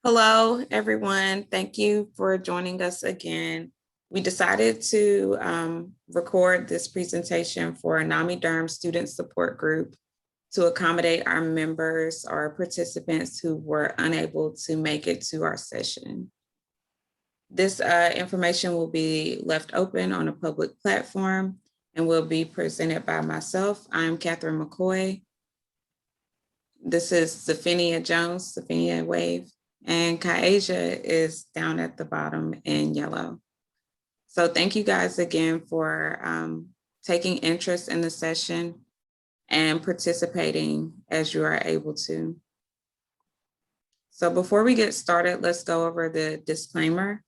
Hello, everyone. Thank you for joining us again. We decided to record this presentation for NAMI Durham Student Support Group to accommodate our members or participants who were unable to make it to our session. This information will be left open on a public platform and will be presented by myself. I'm Katherine McKoy. This is Zaphenia Jones, Zaphenia Wave. And Kyaisha is down at the bottom in yellow. So thank you guys again for taking interest in the session and participating as you are able to. So before we get started, let's go over the disclaimer.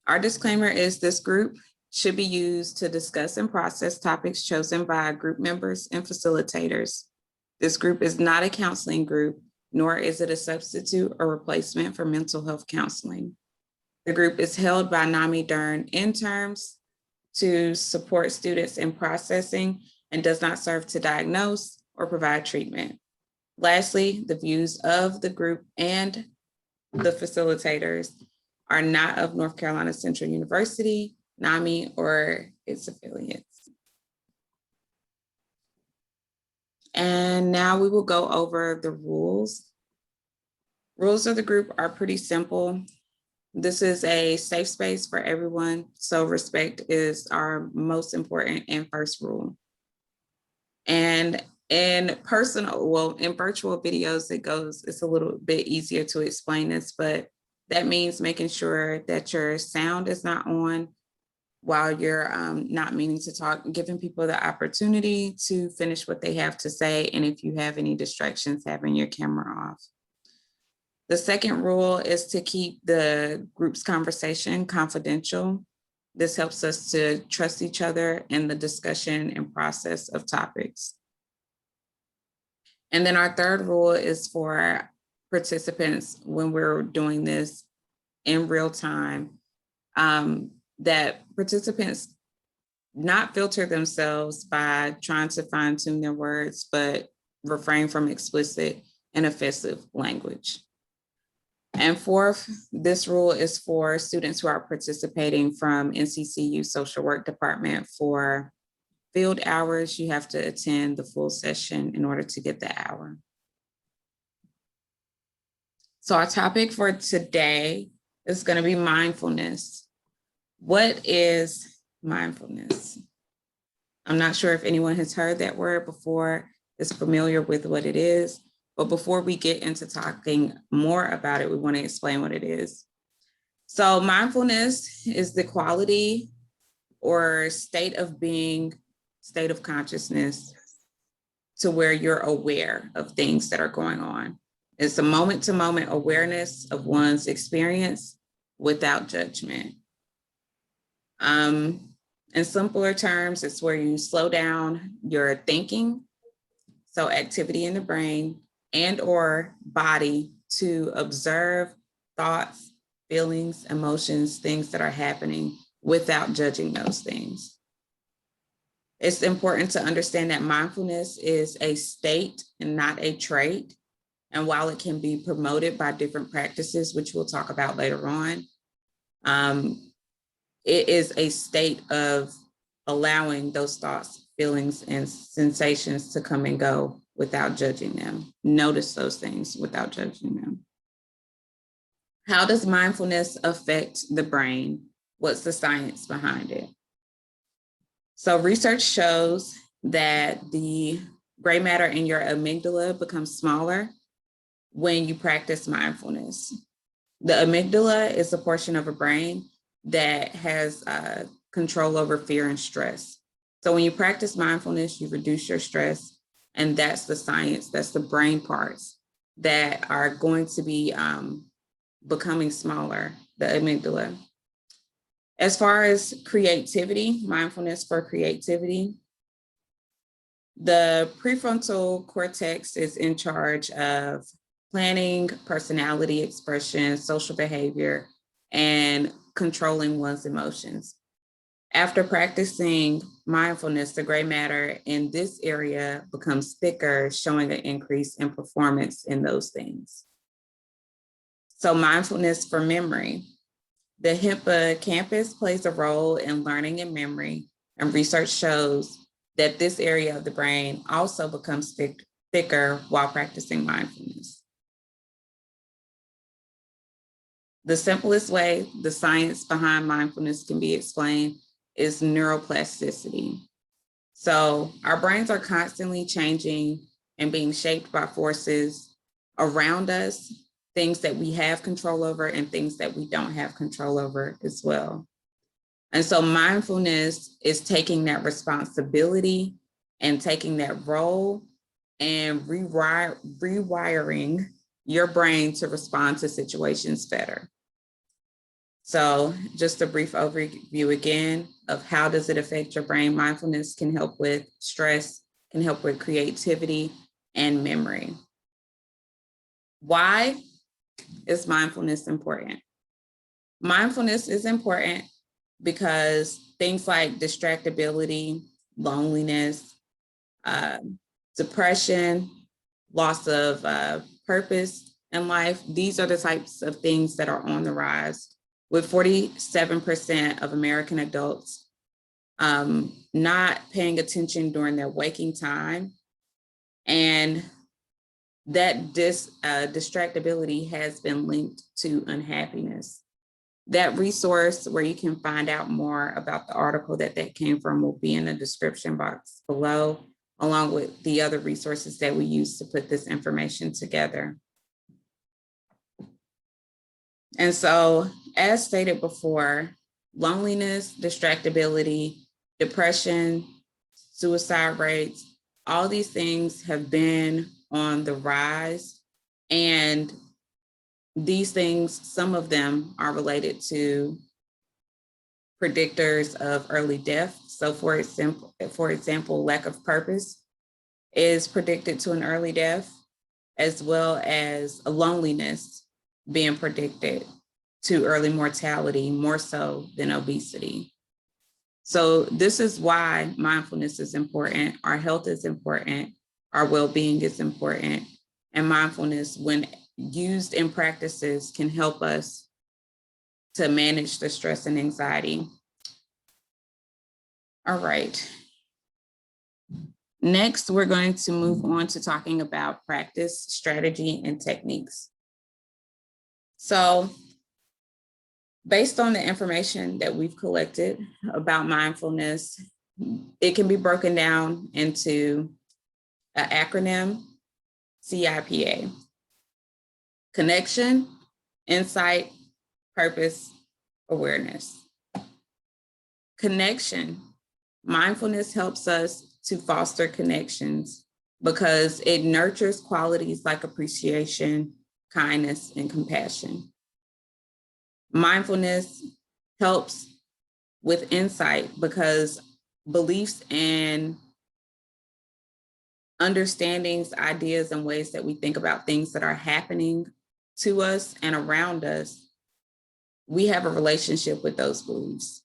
Our disclaimer is this group should be used to discuss and process topics chosen by group members and facilitators. This group is not a counseling group, nor is it a substitute or replacement for mental health counseling. The group is held by NAMI Durham interns to support students in processing and does not serve to diagnose or provide treatment. Lastly, the views of the group and the facilitators are not of North Carolina Central University, NAMI, or its affiliates. And now we will go over the rules. Rules of the group are pretty simple. This is a safe space for everyone, so respect is our most important and first rule. And in virtual videos, it's a little bit easier to explain this, but that means making sure that your sound is not on while you're not meaning to talk, giving people the opportunity to finish what they have to say. And if you have any distractions, having your camera off. The second rule is to keep the group's conversation confidential. This helps us to trust each other in the discussion and process of topics. And then our third rule is for participants when we're doing this in real time, that participants not filter themselves by trying to fine tune their words, but refrain from explicit and offensive language. And fourth, this rule is for students who are participating from NCCU Social Work Department for field hours. You have to attend the full session in order to get the hour. So our topic for today is going to be mindfulness. What is mindfulness? I'm not sure if anyone has heard that word before, is familiar with what it is, but before we get into talking more about it, we want to explain what it is. So mindfulness is the quality or state of being, state of consciousness to where you're aware of things that are going on. It's a moment-to-moment awareness of one's experience without judgment. In simpler terms, it's where you slow down your thinking, so activity in the brain and or body to observe thoughts, feelings, emotions, things that are happening without judging those things. It's important to understand that mindfulness is a state and not a trait. And while it can be promoted by different practices, which we'll talk about later on, it is a state of allowing those thoughts, feelings, and sensations to come and go without judging them. Notice those things without judging them. How does mindfulness affect the brain? What's the science behind it? So research shows that the gray matter in your amygdala becomes smaller when you practice mindfulness. The amygdala is a portion of a brain that has control over fear and stress. So when you practice mindfulness, you reduce your stress, and that's the science, that's the brain parts that are going to be becoming smaller, the amygdala. As far as creativity, mindfulness for creativity, the prefrontal cortex is in charge of planning, personality expression, social behavior, and controlling one's emotions. After practicing mindfulness, the gray matter in this area becomes thicker, showing an increase in performance in those things. So mindfulness for memory. The hippocampus plays a role in learning and memory, and research shows that this area of the brain also becomes thicker while practicing mindfulness. The simplest way the science behind mindfulness can be explained is neuroplasticity. So our brains are constantly changing and being shaped by forces around us, things that we have control over and things that we don't have control over as well. And so mindfulness is taking that responsibility and taking that role and rewiring your brain to respond to situations better. So just a brief overview again of how does it affect your brain. Mindfulness can help with stress, can help with creativity and memory. Why is mindfulness important? Mindfulness is important because things like distractibility, loneliness, depression, loss of purpose in life, these are the types of things that are on the rise, with 47% of American adults not paying attention during their waking time. And that distractibility has been linked to unhappiness. That resource where you can find out more about the article that came from will be in the description box below, along with the other resources that we use to put this information together. And so, as stated before, loneliness, distractibility, depression, suicide rates, all these things have been on the rise. And these things, some of them are related to predictors of early death. So for example, lack of purpose is predicted to an early death, as well as a loneliness being predicted to early mortality, more so than obesity. So this is why mindfulness is important. Our health is important. Our well-being is important. And mindfulness, when used in practices, can help us to manage the stress and anxiety. All right. Next, we're going to move on to talking about practice, strategy, and techniques. So, based on the information that we've collected about mindfulness, it can be broken down into an acronym, CIPA: connection, insight, purpose, awareness. Connection. Mindfulness helps us to foster connections because it nurtures qualities like appreciation, kindness, and compassion. Mindfulness helps with insight because beliefs and understandings, ideas, and ways that we think about things that are happening to us and around us, we have a relationship with those beliefs.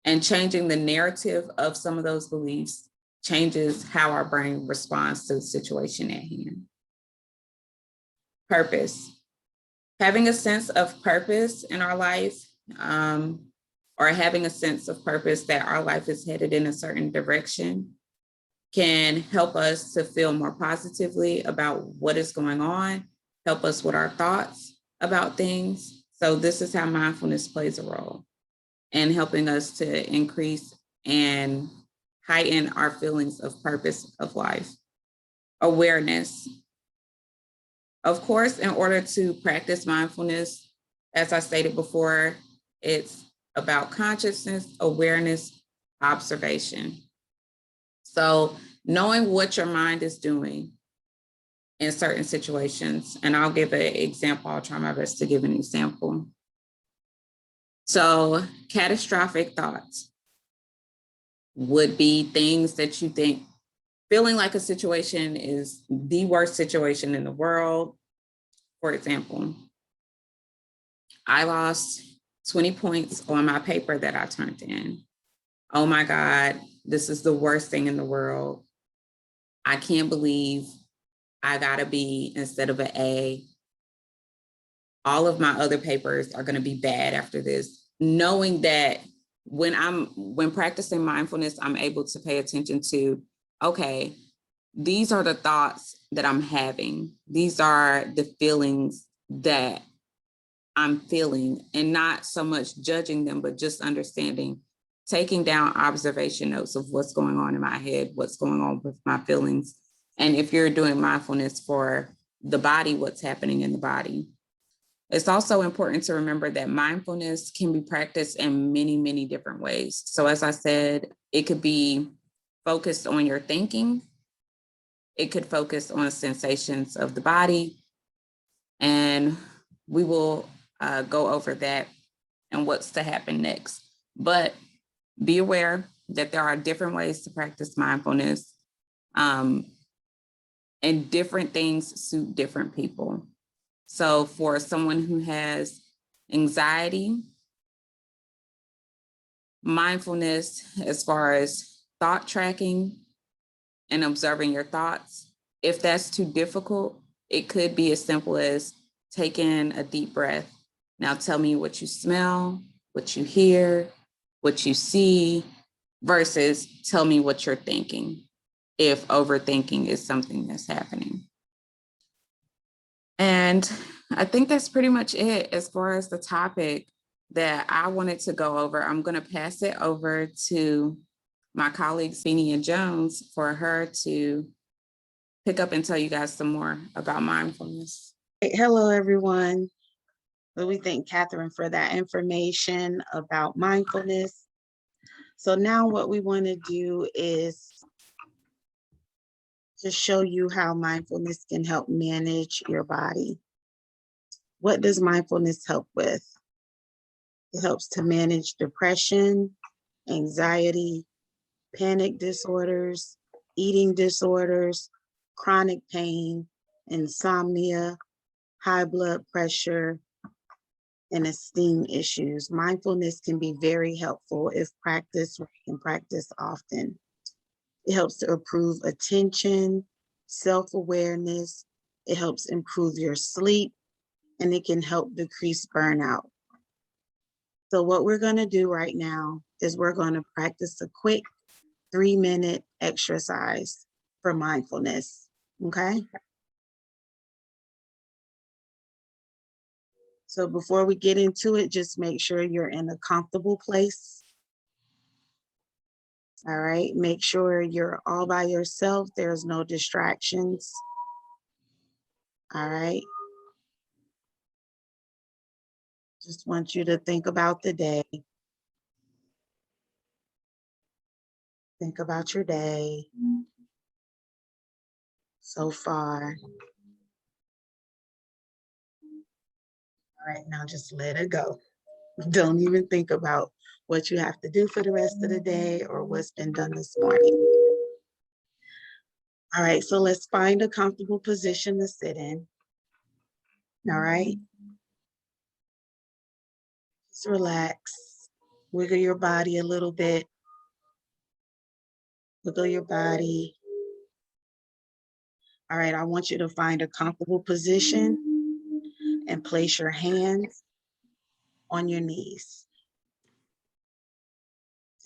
And changing the narrative of some of those beliefs changes how our brain responds to the situation at hand. Purpose. Having a sense of purpose in our life, or having a sense of purpose that our life is headed in a certain direction, can help us to feel more positively about what is going on, help us with our thoughts about things. So this is how mindfulness plays a role in helping us to increase and heighten our feelings of purpose of life. Awareness. Of course, in order to practice mindfulness, as I stated before, it's about consciousness, awareness, observation. So knowing what your mind is doing in certain situations, and I'll give an example. I'll try my best to give an example. So catastrophic thoughts would be things that you think, feeling like a situation is the worst situation in the world. For example, I lost 20 points on my paper that I turned in. Oh my God, this is the worst thing in the world. I can't believe I got a B instead of an A. all of my other papers are going to be bad after this, knowing that when practicing mindfulness, I'm able to pay attention to, okay, these are the thoughts that I'm having. These are the feelings that I'm feeling, and not so much judging them, but just understanding, taking down observation notes of what's going on in my head, what's going on with my feelings. And if you're doing mindfulness for the body, what's happening in the body. It's also important to remember that mindfulness can be practiced in many, many different ways. So as I said, it could be focused on your thinking. It could focus on sensations of the body. And we will go over that and what's to happen next. But be aware that there are different ways to practice mindfulness, and different things suit different people. So for someone who has anxiety, mindfulness as far as thought tracking and observing your thoughts, if that's too difficult, it could be as simple as taking a deep breath. Now tell me what you smell, what you hear, what you see, versus tell me what you're thinking, if overthinking is something that's happening. And I think that's pretty much it as far as the topic that I wanted to go over. I'm going to pass it over to my colleague, Zaphenia Jones, for her to pick up and tell you guys some more about mindfulness. Hello, everyone. We thank Katherine for that information about mindfulness. So now what we want to do is to show you how mindfulness can help manage your body. What does mindfulness help with? It helps to manage depression, anxiety, panic disorders, eating disorders, chronic pain, insomnia, high blood pressure, and esteem issues. Mindfulness can be very helpful if practiced and practiced often. It helps to improve attention, self-awareness. It helps improve your sleep, and it can help decrease burnout. So what we're going to do right now is we're going to practice a quick 3-minute exercise for mindfulness, okay? So before we get into it, just make sure you're in a comfortable place. All right, make sure you're all by yourself. There's no distractions. All right. Just want you to think about the day. Think about your day so far. All right, now just let it go. Don't even think about what you have to do for the rest of the day or what's been done this morning. All right, so let's find a comfortable position to sit in. All right. Just relax. Wiggle your body a little bit. Wiggle your body. All right, I want you to find a comfortable position and place your hands on your knees.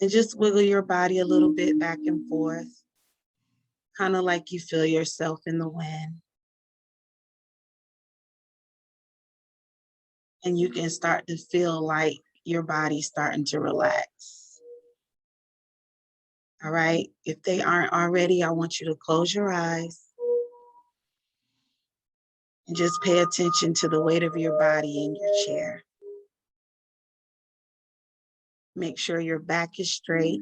And just wiggle your body a little bit back and forth, kind of like you feel yourself in the wind. And you can start to feel like your body's starting to relax. All right, if they aren't already, I want you to close your eyes and just pay attention to the weight of your body in your chair. Make sure your back is straight.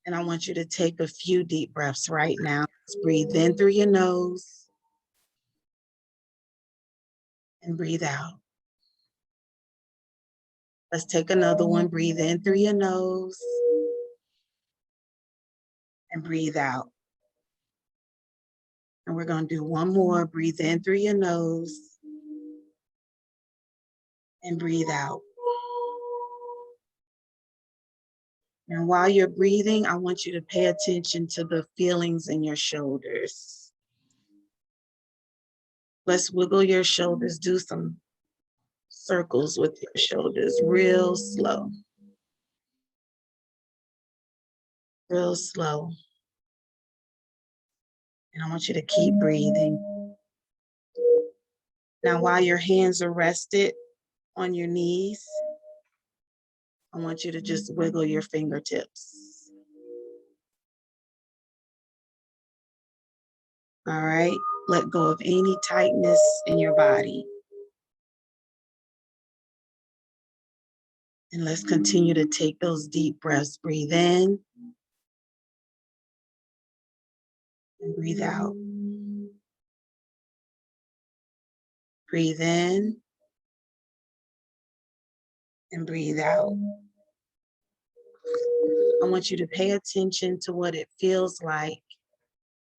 And I want you to take a few deep breaths right now. Just breathe in through your nose and breathe out. Let's take another one. Breathe in through your nose and breathe out. And we're going to do one more. Breathe in through your nose and breathe out. And while you're breathing, I want you to pay attention to the feelings in your shoulders. Let's wiggle your shoulders. Do some circles with your shoulders real slow. Real slow. And I want you to keep breathing. Now, while your hands are rested on your knees, I want you to just wiggle your fingertips. All right, let go of any tightness in your body. And let's continue to take those deep breaths. Breathe in and breathe out. Breathe in and breathe out. I want you to pay attention to what it feels like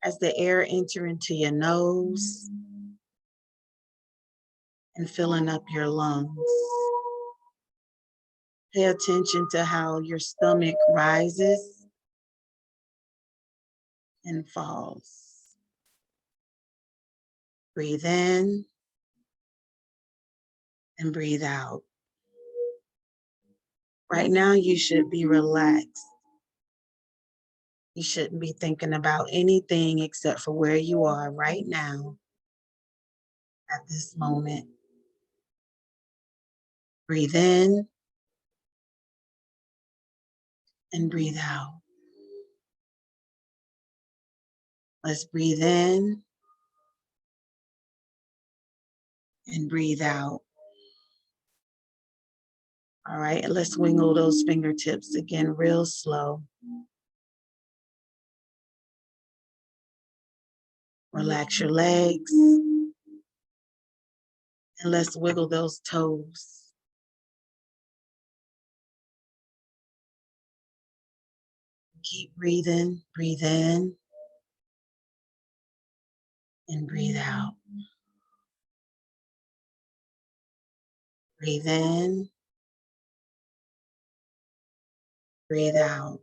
as the air enters into your nose and filling up your lungs. Pay attention to how your stomach rises and falls. Breathe in and breathe out. Right now, you should be relaxed. You shouldn't be thinking about anything except for where you are right now at this moment. Breathe in and breathe out. Let's breathe in and breathe out. All right, and let's wiggle those fingertips again real slow. Relax your legs. And let's wiggle those toes. Keep breathing, breathe in and breathe out. Breathe in, breathe out.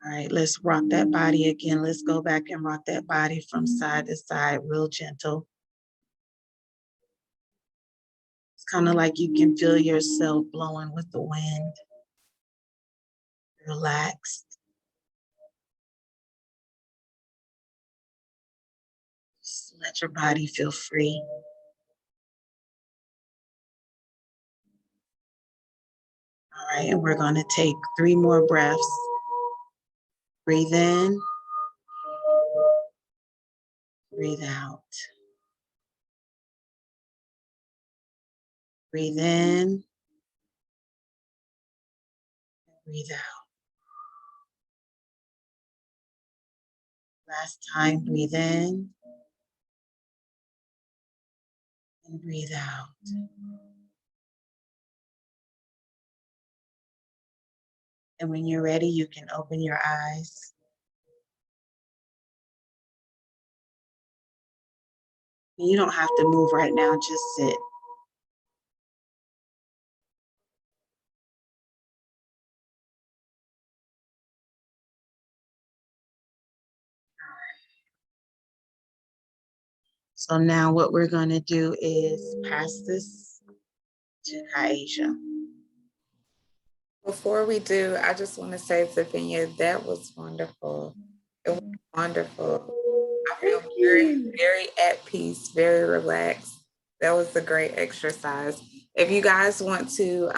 All right, let's rock that body again. Let's go back and rock that body from side to side, real gentle. It's kind of like you can feel yourself blowing with the wind. Relaxed. Just let your body feel free. All right, and we're going to take 3 more breaths. Breathe in, breathe out. Breathe in, breathe out. Last time, breathe in and breathe out. And when you're ready, you can open your eyes. You don't have to move right now, just sit. So now what we're going to do is pass this to Kyaisha. Before we do, I just want to say, Zaphenia, that was wonderful. It was wonderful. I feel very, very at peace, very relaxed. That was a great exercise. If you guys want to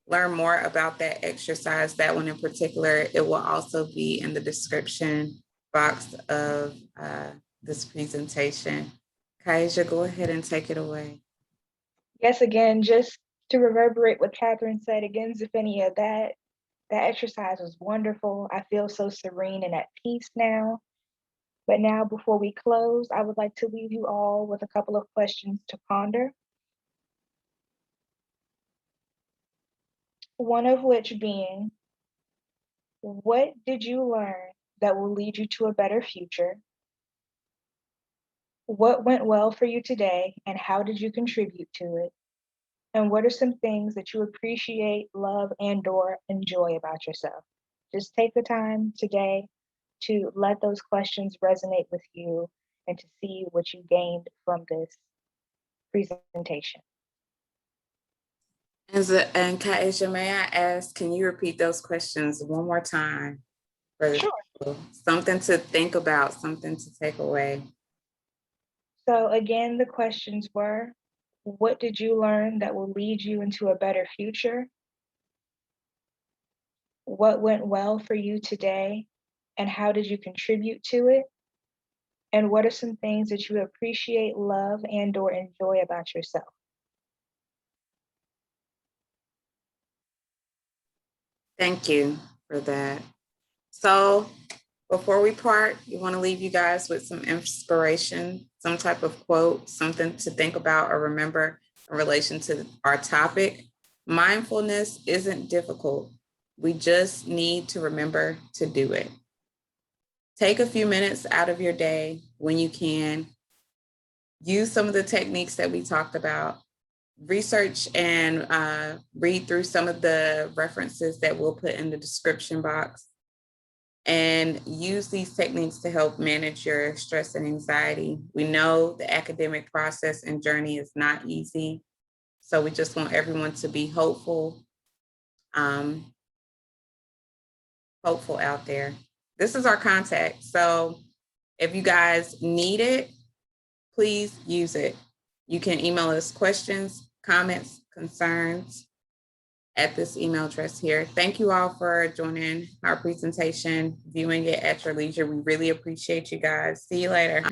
learn more about that exercise, that one in particular, it will also be in the description box of this presentation. Kyaisha, go ahead and take it away. Yes, again, just to reverberate what Katherine said again, Zaphenia, that exercise was wonderful. I feel so serene and at peace now. But now, before we close, I would like to leave you all with a couple of questions to ponder. One of which being, what did you learn that will lead you to a better future? What went well for you today, and how did you contribute to it? And what are some things that you appreciate, love, and/or enjoy about yourself? Just take the time today to let those questions resonate with you and to see what you gained from this presentation. And Kyaisha, may I ask, can you repeat those questions one more time? Sure. Something to think about, something to take away. So again, the questions were, what did you learn that will lead you into a better future? What went well for you today, and how did you contribute to it? And what are some things that you appreciate, love, and/or enjoy about yourself? Thank you for that. So before we part, we want to leave you guys with some inspiration, some type of quote, something to think about or remember in relation to our topic. Mindfulness isn't difficult. We just need to remember to do it. Take a few minutes out of your day when you can. Use some of the techniques that we talked about. Research and read through some of the references that we'll put in the description box, and use these techniques to help manage your stress and anxiety. We know the academic process and journey is not easy, so we just want everyone to be hopeful, hopeful out there. This is our contact, so if you guys need it, please use it. You can email us questions, comments, concerns at this email address here. Thank you all for joining our presentation, viewing it at your leisure. We really appreciate you guys. See you later.